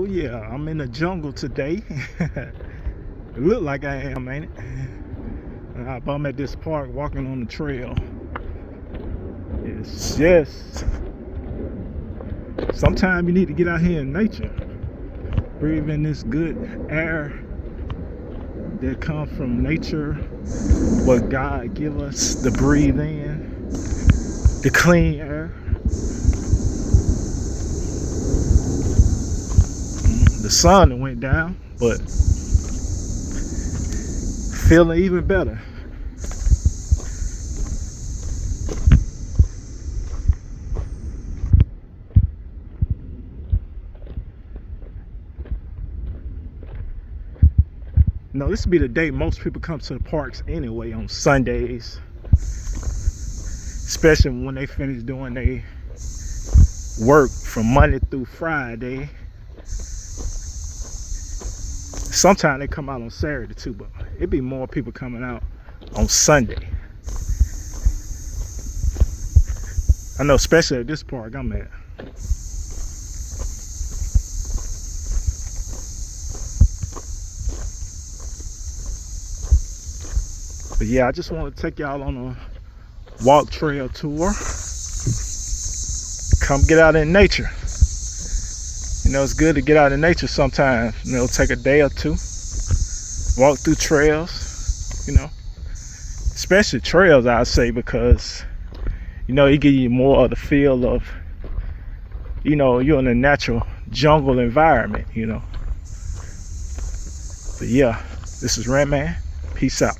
Oh yeah, I'm in the jungle today. It look like I am, ain't it? I'm at this park walking on the trail. Yes. Sometimes you need to get out here in nature. Breathe in this good air that comes from nature. What God give us to breathe in. The clean air. The sun went down, but feeling even better. No, this would be the day most people come to the parks anyway, on Sundays. Especially when they finish doing their work from Monday through Friday. Sometimes they come out on Saturday too, but it'd be more people coming out on Sunday. I know, especially at this park I'm at. But yeah, I just want to take y'all on a walk trail tour. Come get out in nature. You know, it's good to get out in nature sometimes. You know, take a day or two. Walk through trails, you know. Especially trails, I'd say, because, you know, it gives you more of the feel of, you know, you're in a natural jungle environment, you know. But yeah, this is Red Man. Peace out.